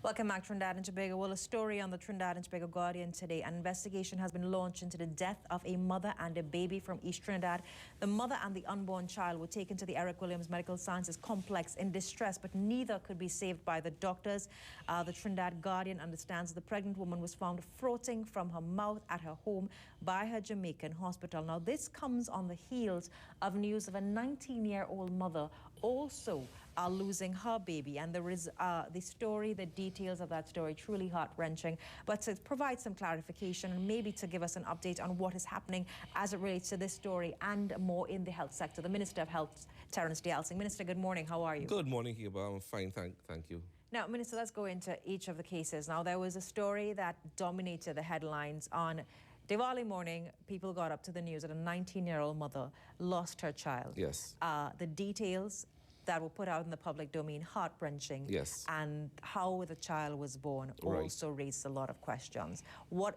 Welcome back, Trinidad and Tobago. Well, a story on the Trinidad and Tobago Guardian today. An investigation has been launched into the death of a mother and a baby from East Trinidad. The mother and the unborn child were taken to the Eric Williams Medical Sciences Complex in distress, but neither could be saved by the doctors. The Trinidad Guardian understands the pregnant woman was found frothing from her mouth at her home by her Jamaican hospital. Now, this comes on the heels of news of a 19-year-old mother also losing her baby, and there is the story, the details of that story, truly heart-wrenching. But to provide some clarification and maybe to give us an update on what is happening as it relates to this story and more in the health sector, the Minister of Health, Terrence Deyalsingh. Minister, good morning. How are you? Good morning, Hiba. I'm fine, thank you. Now, Minister, let's go into each of the cases. Now, there was a story that dominated the headlines on Diwali morning. People got up to the news that a 19-year-old mother lost her child. Yes. The details that were put out in the public domain, heart-wrenching. Yes. And how the child was born also raised a lot of questions. What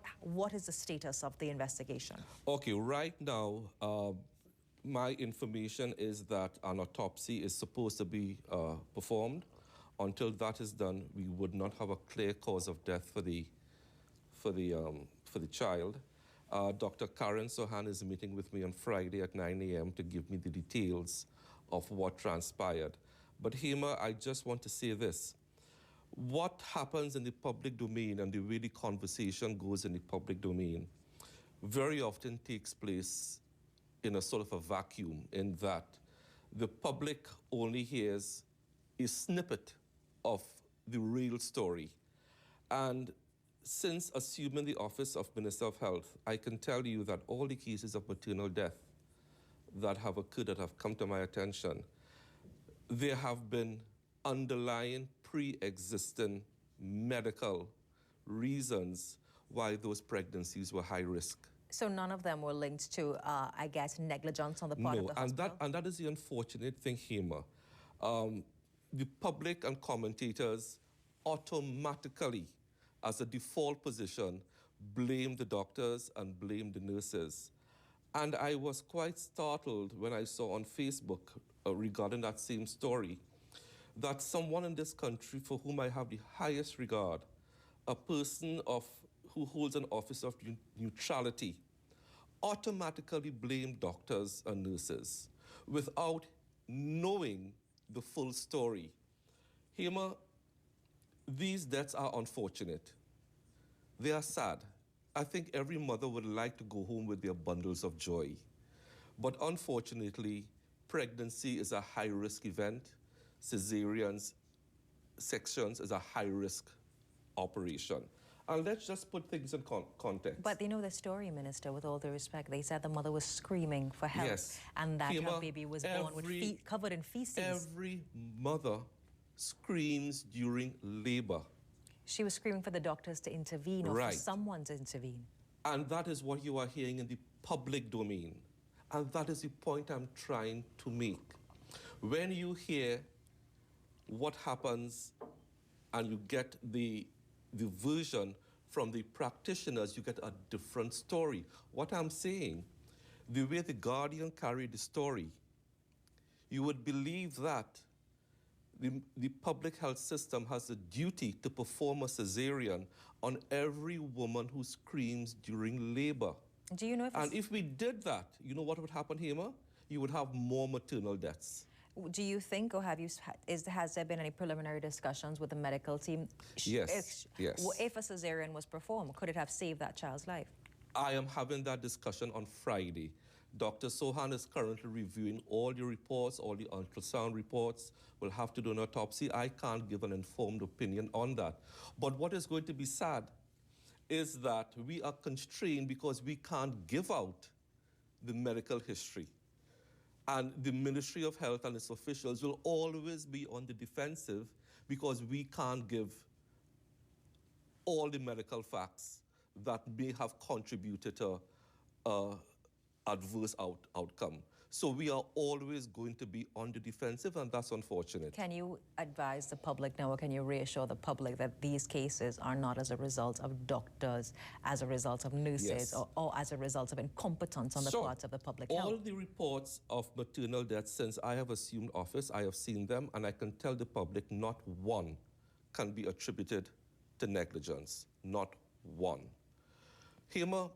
is the status of the investigation? Okay, right now, my information is that an autopsy is supposed to be performed. Until that is done, we would not have a clear cause of death for the child. Dr. Karen Sohan is meeting with me on Friday at 9 a.m. to give me the details of what transpired. But Hema, I just want to say this. What happens in the public domain and the way the conversation goes in the public domain very often takes place in a sort of a vacuum, in that the public only hears a snippet of the real story. And since assuming the office of Minister of Health, I can tell you that all the cases of maternal death that have occurred, that have come to my attention, there have been underlying pre-existing medical reasons why those pregnancies were high risk. So none of them were linked to, I guess, negligence on the part of the hospital? And that is the unfortunate thing, Hema. The public and commentators automatically, as a default position, blame the doctors and blame the nurses. And I was quite startled when I saw on Facebook regarding that same story that someone in this country for whom I have the highest regard, a person who holds an office of neutrality, automatically blamed doctors and nurses without knowing the full story. Hema, these deaths are unfortunate. They are sad. I think every mother would like to go home with their bundles of joy. But unfortunately, pregnancy is a high-risk event. Cesarean sections is a high-risk operation. And let's just put things in context. But they know the story, Minister, with all due respect. They said the mother was screaming for help, yes, and that her baby was born with covered in feces. Every mother screams during labor. She was screaming for the doctors to intervene, or for someone to intervene. And that is what you are hearing in the public domain. And that is the point I'm trying to make. When you hear what happens and you get the version from the practitioners, you get a different story. What I'm saying, the way the Guardian carried the story, you would believe that the public health system has a duty to perform a cesarean on every woman who screams during labor. Do you know if we did that, you know what would happen, Hema? You would have more maternal deaths. Do you think, or has there been any preliminary discussions with the medical team? Yes, yes. If a cesarean was performed, could it have saved that child's life? I am having that discussion on Friday. Dr. Sohan is currently reviewing all the reports, all the ultrasound reports. We'll have to do an autopsy. I can't give an informed opinion on that. But what is going to be sad is that we are constrained because we can't give out the medical history. And the Ministry of Health and its officials will always be on the defensive because we can't give all the medical facts that may have contributed to adverse outcome. So we are always going to be on the defensive, and that's unfortunate. Can you advise the public now, or can you reassure the public that these cases are not as a result of doctors, as a result of nurses, or as a result of incompetence on the part of the public health? All the reports of maternal deaths since I have assumed office, I have seen them, and I can tell the public not one can be attributed to negligence, not one. Hema,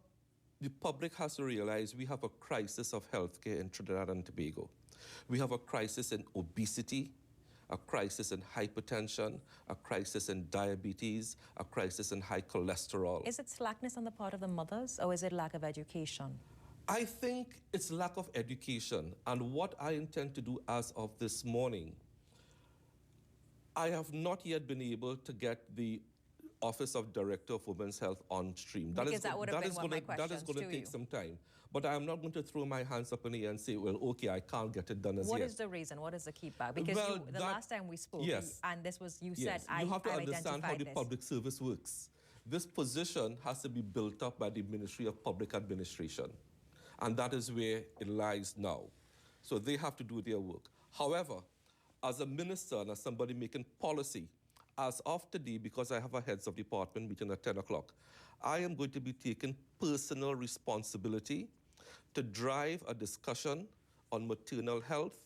the public has to realize we have a crisis of healthcare in Trinidad and Tobago. We have a crisis in obesity, a crisis in hypertension, a crisis in diabetes, a crisis in high cholesterol. Is it slackness on the part of the mothers, or is it lack of education? I think it's lack of education. And what I intend to do as of this morning, I have not yet been able to get the Office of Director of Women's Health on stream. That is going to take some time. But I'm not going to throw my hands up in the air and say, well, okay, I can't get it done as yet. What is the reason? What is the keep-back? Because the last time we spoke, yes, and this was, you yes, said, you have to understand how the this. public service works. This position has to be built up by the Ministry of Public Administration. And that is where it lies now. So they have to do their work. However, as a minister and as somebody making policy, as of today, because I have a heads of department meeting at 10 o'clock, I am going to be taking personal responsibility to drive a discussion on maternal health.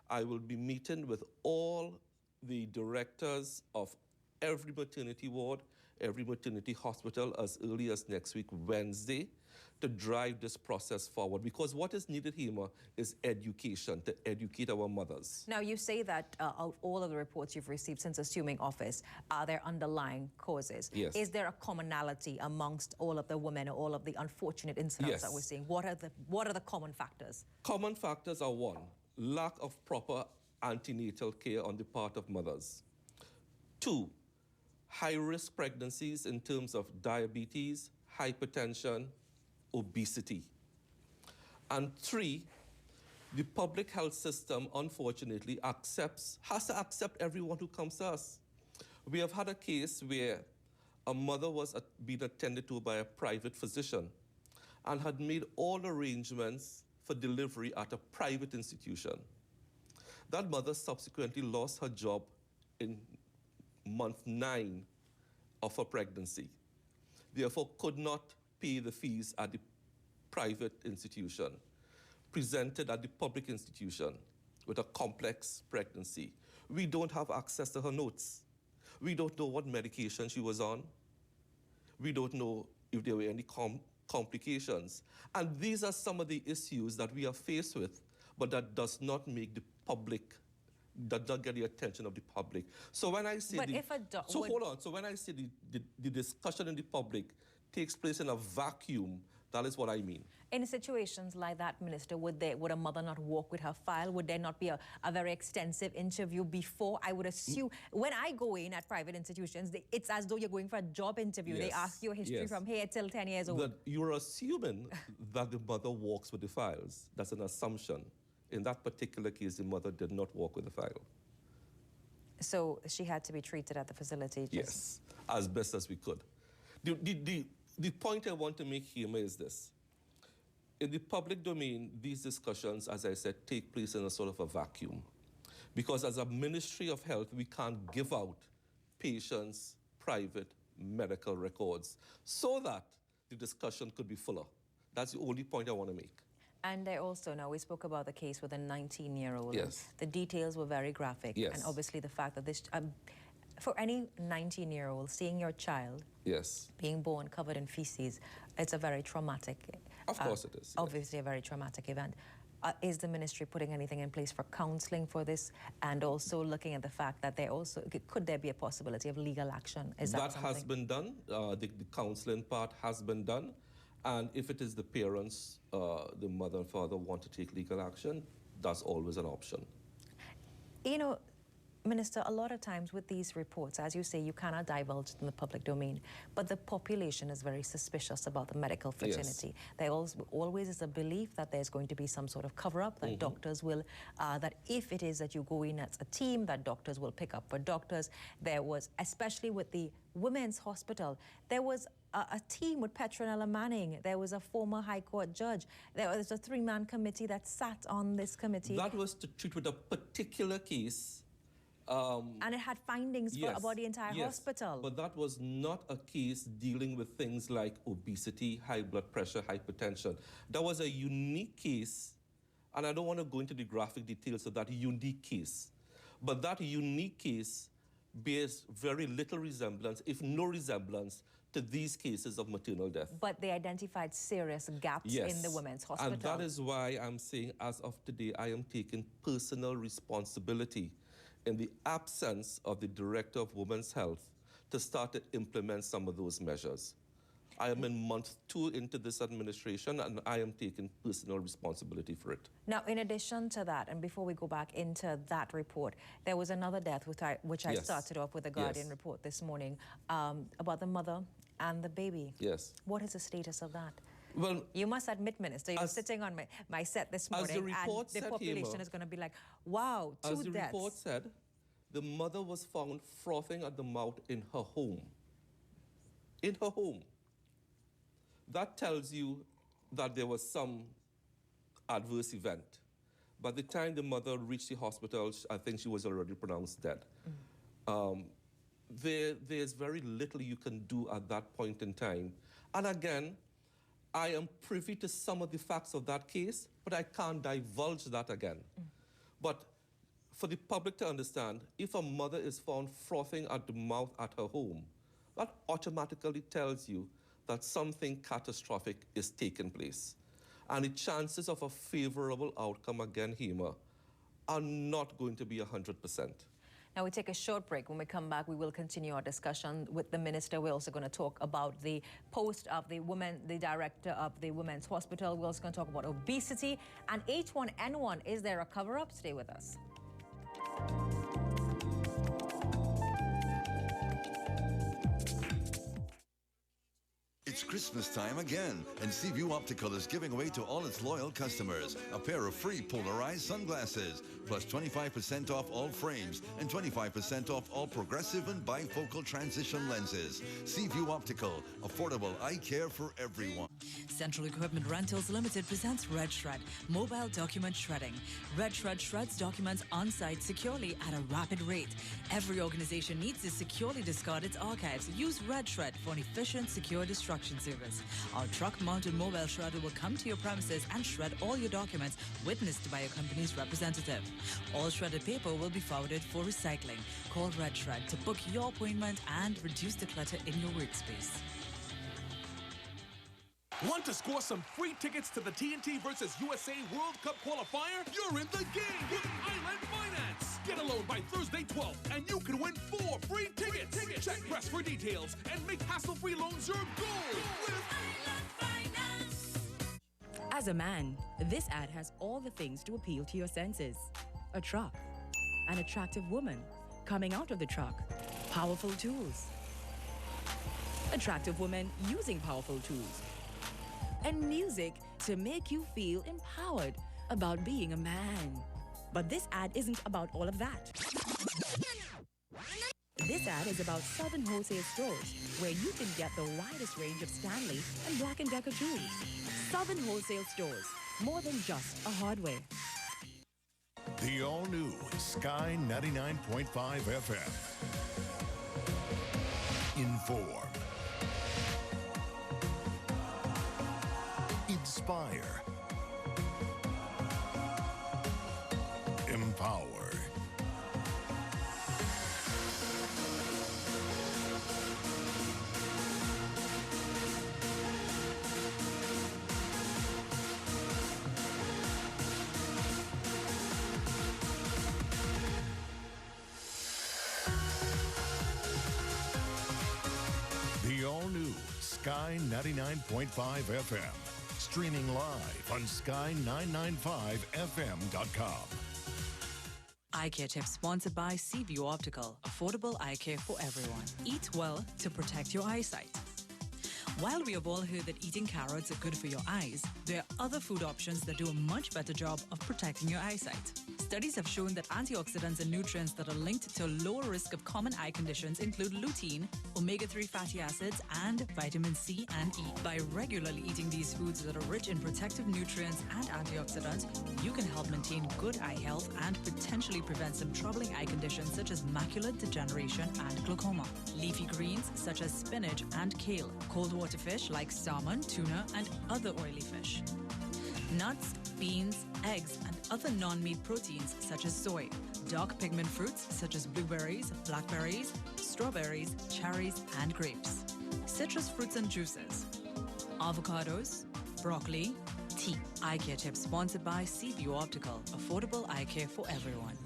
I will be meeting with all the directors of every maternity ward, every maternity hospital as early as next week, Wednesday, to drive this process forward. Because what is needed here is education, to educate our mothers. Now, you say that all of the reports you've received since assuming office are their underlying causes. Yes. Is there a commonality amongst all of the women or all of the unfortunate incidents that we're seeing? What are the common factors? Common factors are: one, lack of proper antenatal care on the part of mothers. Two, high-risk pregnancies in terms of diabetes, hypertension, obesity. And three, the public health system, unfortunately, has to accept everyone who comes to us. We have had a case where a mother was being attended to by a private physician and had made all arrangements for delivery at a private institution. That mother subsequently lost her job in month 9 of her pregnancy, therefore could not pay the fees at the private institution, presented at the public institution with a complex pregnancy. We don't have access to her notes. We don't know what medication she was on. We don't know if there were any complications. And these are some of the issues that we are faced with, but that does not make the public, that does not get the attention of the public. So when I say so when I say the discussion in the public takes place in a vacuum, that is what I mean. In situations like that, Minister, would a mother not walk with her file? Would there not be a very extensive interview before? I would assume, when I go in at private institutions, it's as though you're going for a job interview. Yes. They ask you a history from here till 10 years old. That you're assuming that the mother walks with the files. That's an assumption. In that particular case, the mother did not walk with the file. So she had to be treated at the facility? Yes, as best as we could. The point I want to make here is this. In the public domain, these discussions, as I said, take place in a sort of a vacuum. Because as a Ministry of Health, we can't give out patients' private medical records so that the discussion could be fuller. That's the only point I want to make. And I also know we spoke about the case with a 19-year-old. Yes. The details were very graphic. Yes. And obviously the fact that this, for any 19-year-old, seeing your child being born covered in feces, it's a very traumatic. Of course it is. Obviously a very traumatic event. Is the ministry putting anything in place for counseling for this, and also looking at the fact that could there be a possibility of legal action? That has been done. The counseling part has been done. And if it is the parents, the mother and father want to take legal action, that's always an option. You know, Minister, a lot of times with these reports, as you say, you cannot divulge it in the public domain, but the population is very suspicious about the medical fraternity. Yes. There always is a belief that there's going to be some sort of cover-up, that doctors will, that if it is that you go in as a team, that doctors will pick up for doctors. There was, especially with the women's hospital, there was a team with Petronella Manning. There was a former High Court judge. There was a 3-man committee that sat on this committee. That was to treat with a particular case. And it had findings about the entire hospital. But that was not a case dealing with things like obesity, high blood pressure, hypertension. That was a unique case, and I don't want to go into the graphic details of that unique case. But that unique case bears very little resemblance, if no resemblance, to these cases of maternal death. But they identified serious gaps in the women's hospital. And that is why I'm saying, as of today, I am taking personal responsibility in the absence of the Director of Women's Health to start to implement some of those measures. I am in month 2 into this administration, and I am taking personal responsibility for it. Now, in addition to that, and before we go back into that report, there was another death which I started off with the Guardian report this morning about the mother and the baby. Yes. What is the status of that? Well, you must admit, Minister, you were sitting on my set this morning, and the population is going to be like, wow, 2 deaths. As the report said, the mother was found frothing at the mouth in her home. In her home. That tells you that there was some adverse event. By the time the mother reached the hospital, I think she was already pronounced dead. There's very little you can do at that point in time. And again, I am privy to some of the facts of that case, but I can't divulge that again. But for the public to understand, if a mother is found frothing at the mouth at her home, that automatically tells you that something catastrophic is taking place. And the chances of a favorable outcome again, Hema, are not going to be 100%. Now, we take a short break. When we come back, we will continue our discussion with the Minister. We're also going to talk about the post of the Director of the Women's Hospital. We're also going to talk about obesity and H1N1. Is there a cover-up? Stay with us. It's Christmas time again, and Seaview Optical is giving away to all its loyal customers a pair of free polarized sunglasses, plus 25% off all frames and 25% off all progressive and bifocal transition lenses. Seaview Optical, affordable eye care for everyone. Central Equipment Rentals Limited presents Red Shred, mobile document shredding. Red Shred shreds documents on-site securely at a rapid rate. Every organization needs to securely discard its archives. Use Red Shred for an efficient, secure destruction service. Our truck-mounted mobile shredder will come to your premises and shred all your documents witnessed by your company's representative. All shredded paper will be forwarded for recycling. Call Red Shred to book your appointment and reduce the clutter in your workspace. Want to score some free tickets to the TNT vs. USA World Cup qualifier? You're in the game with Island Finance. Get a loan by Thursday 12th, and you can win 4 free tickets. Check press for details and make hassle-free loans your goal with Island Finance. As a man, this ad has all the things to appeal to your senses. A truck, an attractive woman coming out of the truck, powerful tools, attractive woman using powerful tools, and music to make you feel empowered about being a man. But this ad isn't about all of that. This ad is about Southern Wholesale Stores, where you can get the widest range of Stanley and Black & Decker tools. Southern Wholesale Stores, more than just a hardware. The all-new Sky 99.5 FM. Inform. Inspire. Empower. The all-new Sky 99.5 FM. Streaming live on sky995fm.com. Eye Care Tips sponsored by Seaview Optical. Affordable eye care for everyone. Eat well to protect your eyesight. While we have all heard that eating carrots are good for your eyes, there are other food options that do a much better job of protecting your eyesight. Studies have shown that antioxidants and nutrients that are linked to a lower risk of common eye conditions include lutein, omega-3 fatty acids, and vitamin C and E. By regularly eating these foods that are rich in protective nutrients and antioxidants, you can help maintain good eye health and potentially prevent some troubling eye conditions such as macular degeneration and glaucoma. Leafy greens such as spinach and kale, cold water fish like salmon, tuna, and other oily fish. nuts, beans, eggs, and other non-meat proteins such as soy, dark pigment fruits such as blueberries, blackberries, strawberries, cherries, and grapes, citrus fruits and juices, avocados, broccoli, tea. Eye Care Tips sponsored by Seaview Optical. Affordable eye care for everyone.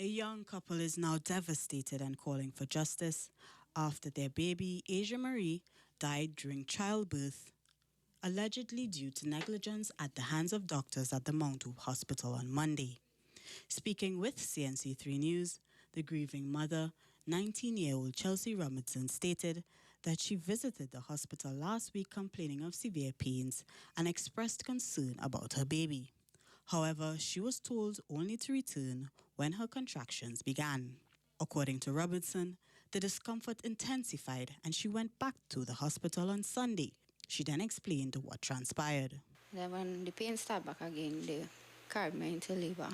A young couple is now devastated and calling for justice after their baby, Asia Marie, died during childbirth, allegedly due to negligence at the hands of doctors at the Mount Hope Hospital on Monday. Speaking with CNC3 News, the grieving mother, 19-year-old Chelsea Robertson, stated that she visited the hospital last week complaining of severe pains and expressed concern about her baby. However, she was told only to return when her contractions began. According to Robertson, the discomfort intensified and she went back to the hospital on Sunday. She then explained what transpired. Then when the pain started back again, they carried me into labor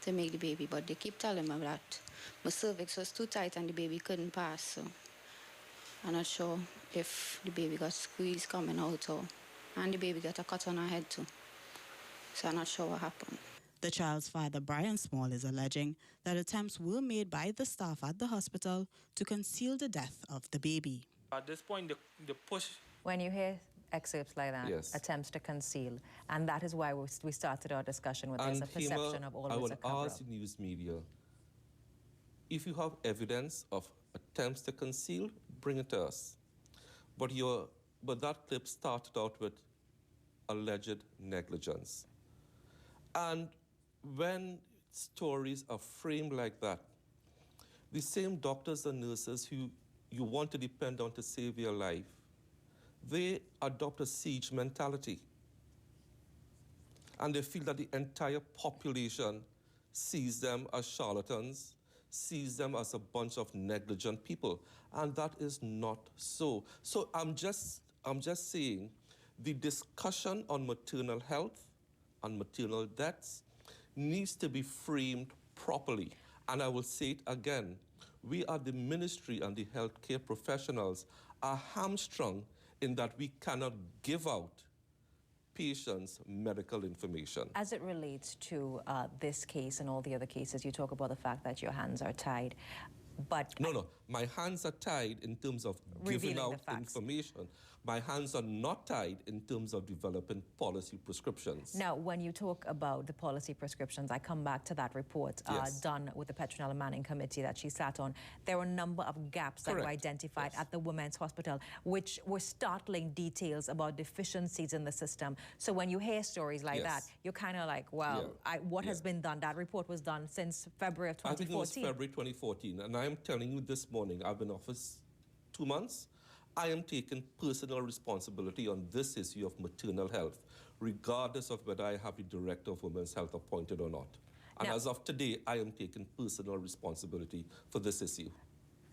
to make the baby, but they keep telling me that my cervix was too tight and the baby couldn't pass, so I'm not sure if the baby got squeezed coming out and the baby got a cut on her head too. So I'm not sure what happened. The child's father, Brian Small, is alleging that attempts were made by the staff at the hospital to conceal the death of the baby. At this point, the push... When you hear excerpts like that, Yes. attempts to conceal, and that is why we started our discussion with there's a perception of always I a will cover-up. ask the news media, if you have evidence of attempts to conceal, bring it to us. But that clip started out with alleged negligence. And when stories are framed like that, the same doctors and nurses who you want to depend on to save your life, they adopt a siege mentality. And they feel that the entire population sees them as charlatans, sees them as a bunch of negligent people. And that is not so. So I'm just saying the discussion on maternal health and maternal deaths needs to be framed properly. And I will say it again, we are the ministry and the healthcare professionals are hamstrung in that we cannot give out patients' medical information. As it relates to this case and all the other cases, you talk about the fact that your hands are tied, but... No, my hands are tied in terms of giving out information. My hands are not tied in terms of developing policy prescriptions. Now, when you talk about the policy prescriptions, I come back to that report Yes. done with the Petronella Manning Committee that she sat on. There were a number of gaps that were Correct. identified Yes. at the Women's Hospital, which were startling details about deficiencies in the system. So when you hear stories like that, Yes. you're kind of like, well, what has been done? That report was done since February of 2014. I think it was February 2014, and I am telling you this morning, I've been in office 2 months. I am taking personal responsibility on this issue of maternal health, regardless of whether I have the Director of Women's Health appointed or not. And Now, as of today, I am taking personal responsibility for this issue.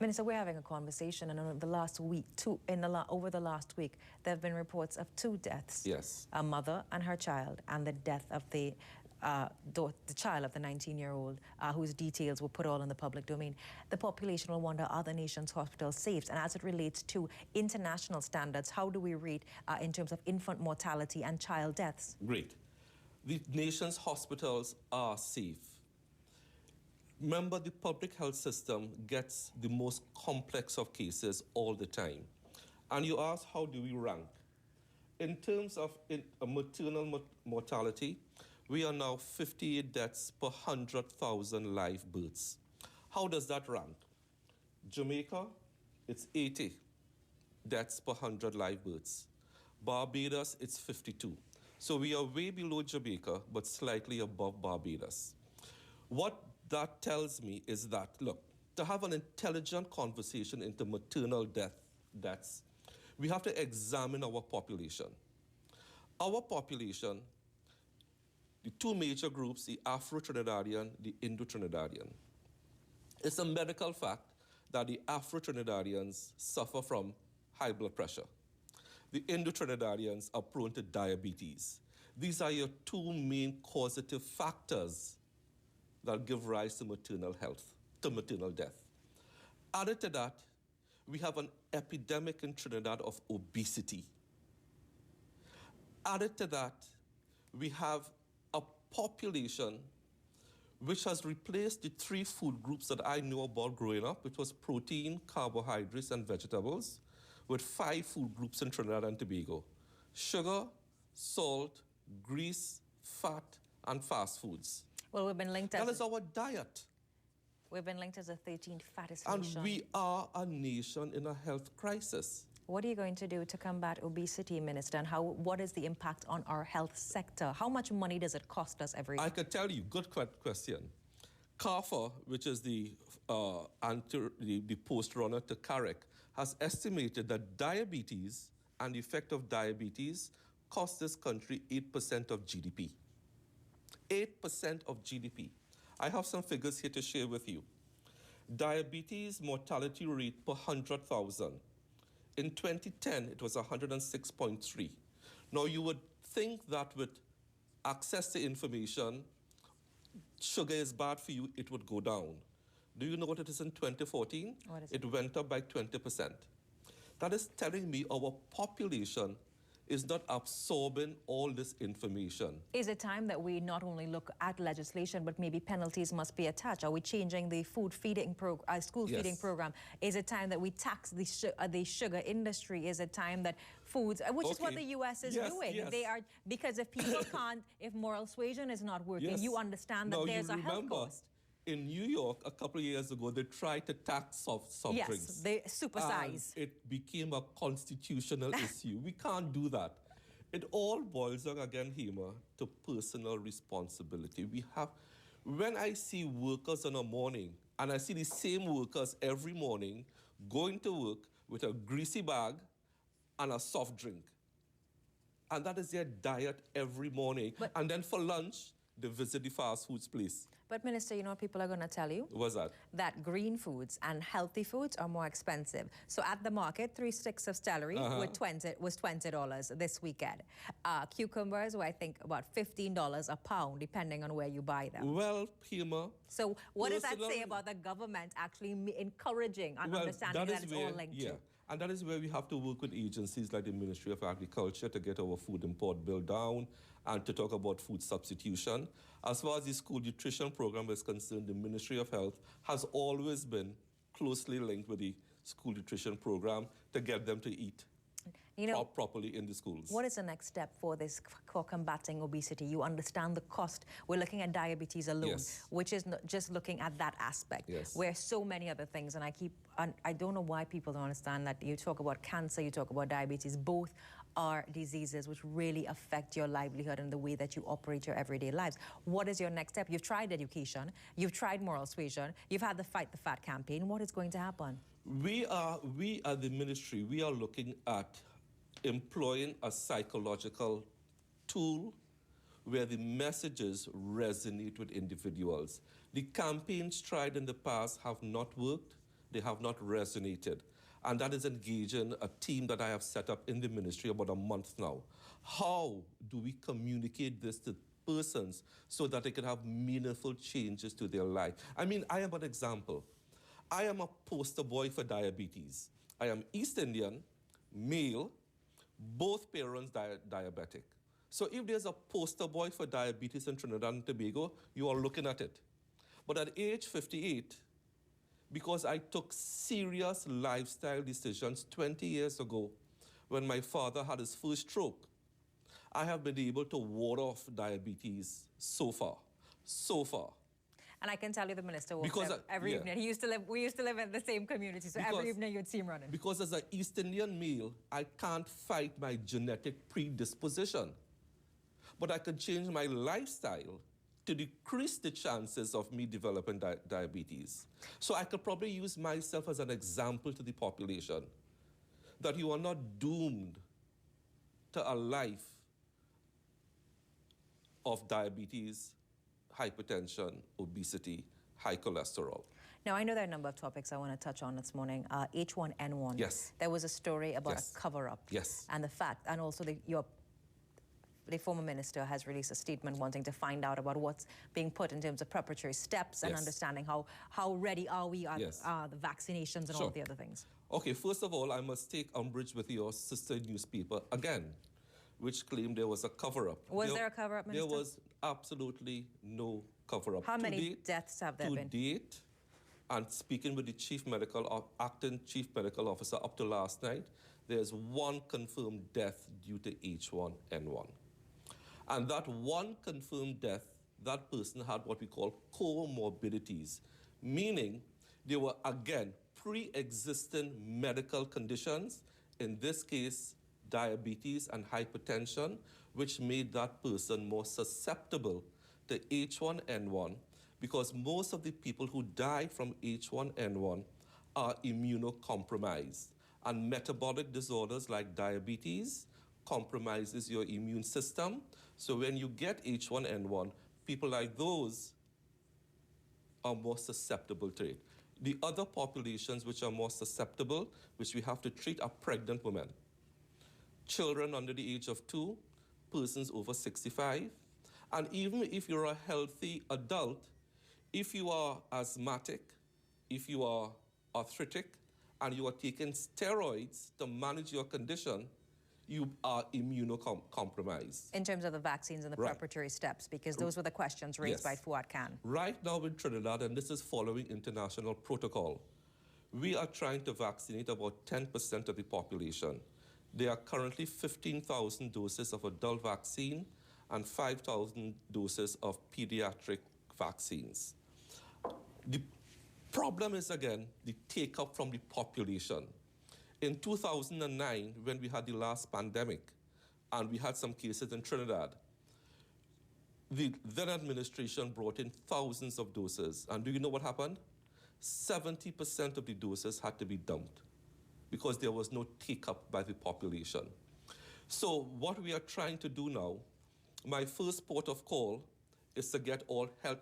Minister, we're having a conversation, and over the last week, over the last week, there have been reports of 2 deaths. Yes. A mother and her child, and the death of the child of the 19-year-old whose details were put all in the public domain. The population will wonder, are the nation's hospitals safe? And as it relates to international standards, how do we rate in terms of infant mortality and child deaths? Great. The nation's hospitals are safe. Remember, the public health system gets the most complex of cases all the time. And you ask, how do we rank? In terms of maternal mortality, we are now 58 deaths per 100,000 live births. How does that rank? Jamaica, it's 80 deaths per 100 live births. Barbados, it's 52. So we are way below Jamaica, but slightly above Barbados. What that tells me is that, look, to have an intelligent conversation into maternal deaths, we have to examine our population. Our population, the 2 major groups, the Afro-Trinidadian, the Indo-Trinidadian. It's a medical fact that the Afro-Trinidadians suffer from high blood pressure. The Indo-Trinidadians are prone to diabetes. These are your 2 main causative factors that give rise to maternal death. Added to that, we have an epidemic in Trinidad of obesity. Added to that, we have a population which has replaced the 3 food groups that I knew about growing up, which was protein, carbohydrates, and vegetables, with 5 food groups in Trinidad and Tobago: sugar, salt, grease, fat, and fast foods. Well, we've been linked as... That is our diet. We've been linked as the 13th fattest And nation. we are a nation in a health crisis. What are you going to do to combat obesity, Minister, and what is the impact on our health sector? How much money does it cost us every year? I could tell you, good question. CARFA, which is the post-runner to CAREC, has estimated that diabetes and the effect of diabetes cost this country 8% of GDP. 8% of GDP. I have some figures here to share with you. Diabetes mortality rate per 100,000. In 2010, it was 106.3. Now, you would think that with access to information, sugar is bad for you, it would go down. Do you know what it is in 2014? What is it? It went up by 20%. That is telling me our population is not absorbing all this information. Is it time that we not only look at legislation, but maybe penalties must be attached? Are we changing the food feeding school feeding program? Is it time that we tax the sugar industry? Is it time that foods, which is what the U.S. is doing? Yes. They are, because if people can't, if moral suasion is not working, you understand that now, there's a health cost. In New York, a couple of years ago, they tried to tax soft drinks. Yes, they supersize. And it became a constitutional issue. We can't do that. It all boils down again, Hema, to personal responsibility. When I see workers in the morning, and I see the same workers every morning going to work with a greasy bag and a soft drink, and that is their diet every morning. And then for lunch, they visit the fast foods place. But Minister, you know what people are going to tell you? What's that? That green foods and healthy foods are more expensive. So at the market, 3 sticks of celery was $20 this weekend. Cucumbers were, I think, about $15 a pound, depending on where you buy them. Well, Pima. So what does that say about the government actually encouraging and understanding that it's all linked to? And that is where we have to work with agencies like the Ministry of Agriculture to get our food import bill down and to talk about food substitution. As far as the school nutrition program is concerned, the Ministry of Health has always been closely linked with the school nutrition program to get them to eat properly in the schools. What is the next step for combating obesity? You understand the cost. We're looking at diabetes alone, which is not just looking at that aspect. Where so many other things, and I don't know why people don't understand that. You talk about cancer, you talk about diabetes, both are diseases which really affect your livelihood and the way that you operate your everyday lives. What is your next step? You've tried education, you've tried moral suasion, you've had the Fight the Fat campaign. What is going to happen? We at the ministry, we are looking at employing a psychological tool where the messages resonate with individuals. The campaigns tried in the past have not worked, they have not resonated. And that is engaging a team that I have set up in the ministry about a month now. How do we communicate this to persons so that they can have meaningful changes to their life? I mean, I am an example. I am a poster boy for diabetes. I am East Indian, male, both parents diabetic. So if there's a poster boy for diabetes in Trinidad and Tobago, you are looking at it. But at age 58, because I took serious lifestyle decisions 20 years ago when my father had his first stroke, I have been able to ward off diabetes so far. And I can tell you the minister walks every evening. We used to live in the same community, so every evening you'd see him running. Because as an East Indian male, I can't fight my genetic predisposition. But I could change my lifestyle to decrease the chances of me developing diabetes. So I could probably use myself as an example to the population that you are not doomed to a life of diabetes, hypertension, obesity, high cholesterol. Now, I know there are a number of topics I want to touch on this morning. H1N1. Yes. There was a story about a cover-up. Yes. And the fact, and also your the former minister has released a statement wanting to find out about what's being put in terms of preparatory steps and understanding how ready are we at the vaccinations and all of the other things. Okay, first of all, I must take umbrage with your sister newspaper again, which claimed there was a cover-up. Was there a cover-up, Minister? There was absolutely no cover-up. How many deaths have there been? To date, and speaking with the acting chief medical officer up to last night, there's one confirmed death due to H1N1. And that one confirmed death, that person had what we call comorbidities, meaning they were, again, pre-existing medical conditions, in this case, diabetes and hypertension, which made that person more susceptible to H1N1, because most of the people who die from H1N1 are immunocompromised. And metabolic disorders like diabetes compromises your immune system. So when you get H1N1, people like those are more susceptible to it. The other populations which are more susceptible, which we have to treat, are pregnant women, children under the age of 2, persons over 65. And even if you're a healthy adult, if you are asthmatic, if you are arthritic, and you are taking steroids to manage your condition, you are immunocompromised. In terms of the vaccines and the preparatory steps, because those were the questions raised by Fuad Khan. Right now in Trinidad, and this is following international protocol, we are trying to vaccinate about 10% of the population. There are currently 15,000 doses of adult vaccine and 5,000 doses of pediatric vaccines. The problem is, again, the take-up from the population. In 2009, when we had the last pandemic, and we had some cases in Trinidad, the then administration brought in thousands of doses. And do you know what happened? 70% of the doses had to be dumped because there was no take-up by the population. So what we are trying to do now, my first port of call is to get all health.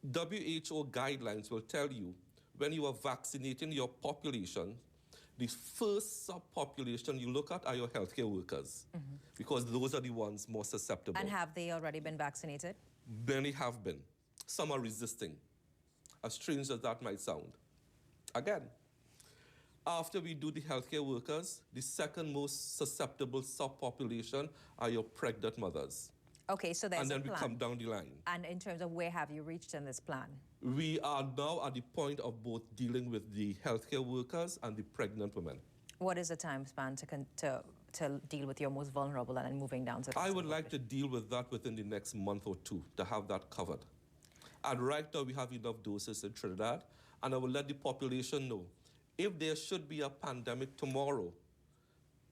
WHO guidelines will tell you when you are vaccinating your population, the first subpopulation you look at are your healthcare workers, because those are the ones more susceptible. And have they already been vaccinated? Many have been. Some are resisting, as strange as that might sound. Again, after we do the healthcare workers, the second most susceptible subpopulation are your pregnant mothers. Okay, so there's a plan. And then we come down the line. And in terms of where have you reached in this plan? We are now at the point of both dealing with the healthcare workers and the pregnant women. What is the time span to deal with your most vulnerable and then moving down to the I would like to deal with that within the next month or two to have that covered. And right now we have enough doses in Trinidad, and I will let the population know if there should be a pandemic tomorrow,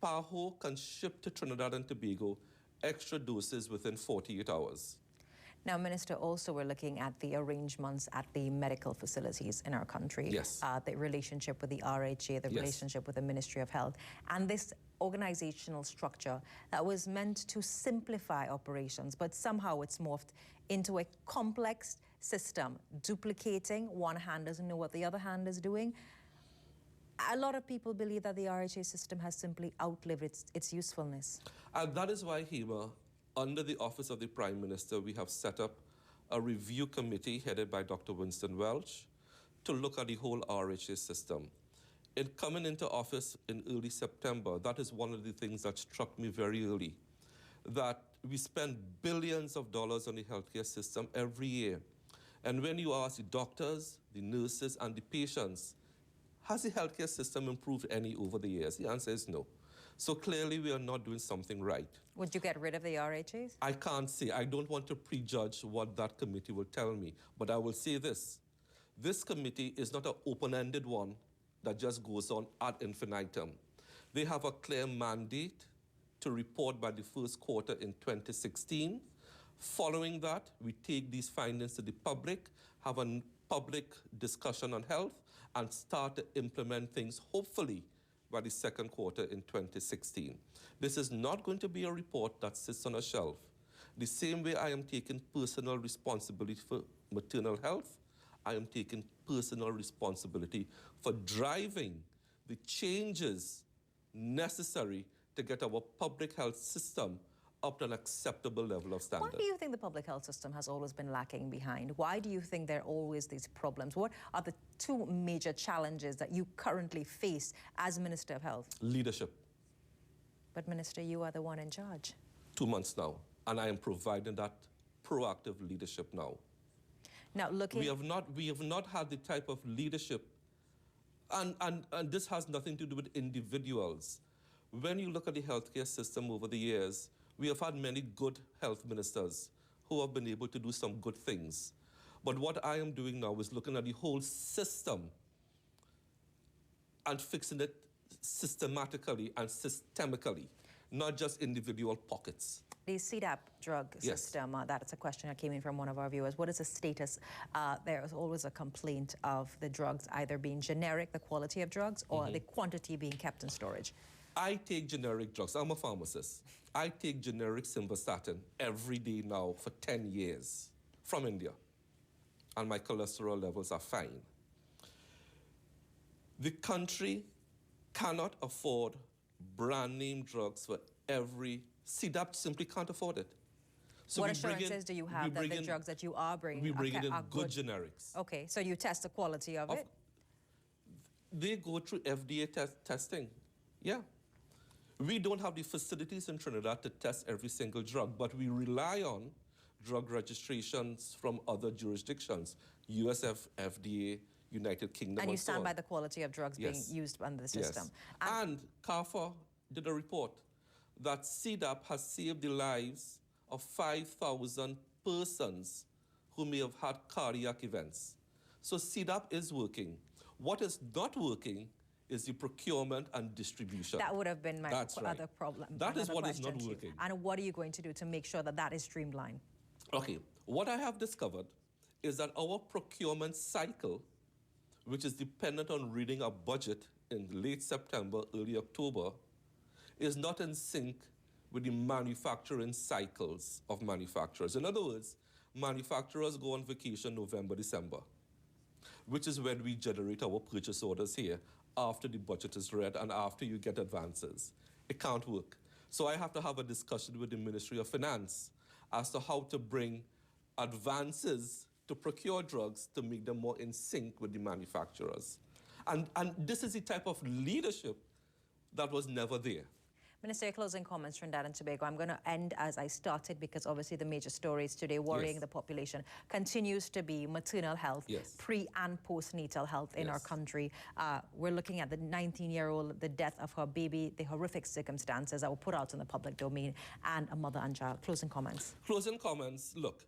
PAHO can ship to Trinidad and Tobago extra doses within 48 hours. Now, Minister, also we're looking at the arrangements at the medical facilities in our country. Yes. The relationship with the RHA, the relationship with the Ministry of Health, and this organizational structure that was meant to simplify operations, but somehow it's morphed into a complex system, duplicating. One hand doesn't know what the other hand is doing. A lot of people believe that the RHA system has simply outlived its usefulness. And that is why, Hema, under the Office of the Prime Minister, we have set up a review committee headed by Dr. Winston Welch to look at the whole RHA system. In coming into office in early September, that is one of the things that struck me very early, that we spend billions of dollars on the healthcare system every year. And when you ask the doctors, the nurses, and the patients, has the healthcare system improved any over the years? The answer is no. So clearly we are not doing something right. Would you get rid of the RHAs? I can't say. I don't want to prejudge what that committee will tell me. But I will say this. This committee is not an open-ended one that just goes on ad infinitum. They have a clear mandate to report by the first quarter in 2016. Following that, we take these findings to the public, have a public discussion on health, and start to implement things, hopefully, by the second quarter in 2016. This is not going to be a report that sits on a shelf. The same way I am taking personal responsibility for maternal health, I am taking personal responsibility for driving the changes necessary to get our public health system up to an acceptable level of standard. Why do you think the public health system has always been lacking behind? Why do you think there are always these problems? What are the two major challenges that you currently face as Minister of Health? Leadership. But Minister, you are the one in charge. 2 months now, and I am providing that proactive leadership now. Now, looking... We have not had the type of leadership, and this has nothing to do with individuals. When you look at the healthcare system over the years, we have had many good health ministers who have been able to do some good things. But what I am doing now is looking at the whole system and fixing it systematically and systemically, not just individual pockets. The CDAP drug system, that's a question that came in from one of our viewers. What is the status? There is always a complaint of the drugs either being generic, the quality of drugs, or the quantity being kept in storage. I take generic drugs. I'm a pharmacist. I take generic simvastatin every day now for 10 years from India, and my cholesterol levels are fine. The country cannot afford brand name drugs for every... CDAP simply can't afford it. So what assurances do you have that the drugs that you are bringing we bring in are good generics? Okay, so you test the quality of it? They go through FDA testing, yeah. We don't have the facilities in Trinidad to test every single drug, but we rely on drug registrations from other jurisdictions, USF, FDA, United Kingdom, and you so stand on. by the quality of drugs being used under the system. Yes. And CARFA did a report that CDAP has saved the lives of 5,000 persons who may have had cardiac events. So CDAP is working. What is not working is the procurement and distribution. That would have been my other problem. That is what is not working. And what are you going to do to make sure that that is streamlined? Okay, what I have discovered is that our procurement cycle, which is dependent on reading a budget in late September, early October, is not in sync with the manufacturing cycles of manufacturers. In other words, manufacturers go on vacation November, December, which is when we generate our purchase orders here after the budget is read and after you get advances. It can't work. So I have to have a discussion with the Ministry of Finance as to how to bring advances to procure drugs to make them more in sync with the manufacturers. And this is the type of leadership that was never there. Minister, your closing comments, Trinidad and Tobago. I'm going to end as I started because obviously the major stories today worrying the population continues to be maternal health, pre- and postnatal health in our country. We're looking at the 19-year-old, the death of her baby, the horrific circumstances that were put out in the public domain, and a mother and child. Closing comments. Closing comments. Look,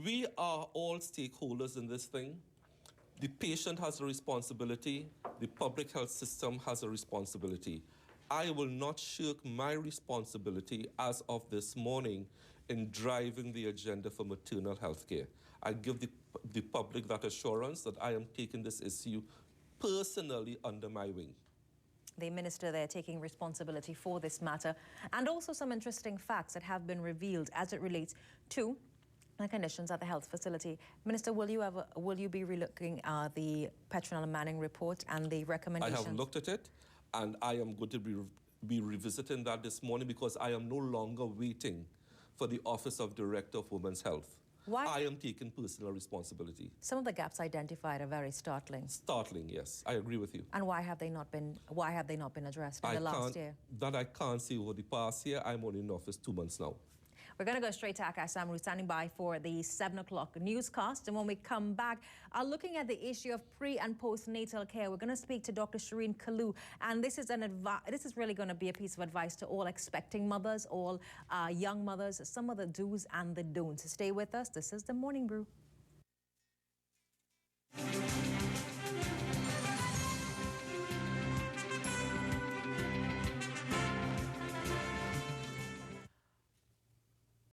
we are all stakeholders in this thing. The patient has a responsibility. The public health system has a responsibility. I will not shirk my responsibility as of this morning in driving the agenda for maternal health care. I give the public that assurance that I am taking this issue personally under my wing. The minister there taking responsibility for this matter, and also some interesting facts that have been revealed as it relates to the conditions at the health facility. Minister, will you be relooking the Maternal Manning report and the recommendations? I have looked at it. And I am going to be revisiting that this morning because I am no longer waiting for the Office of Director of Women's Health. Why? I am taking personal responsibility. Some of the gaps identified are very startling. Startling, yes. I agree with you. And why have they not been addressed in the last year? That I can't see over the past year. I'm only in office 2 months now. We're going to go straight to Akasamu, who's standing by for the 7 o'clock newscast. And when we come back, looking at the issue of pre- and postnatal care, we're going to speak to Dr. Shireen Kalu. And this is really going to be a piece of advice to all expecting mothers, all young mothers, some of the do's and the don'ts. Stay with us. This is the Morning Brew.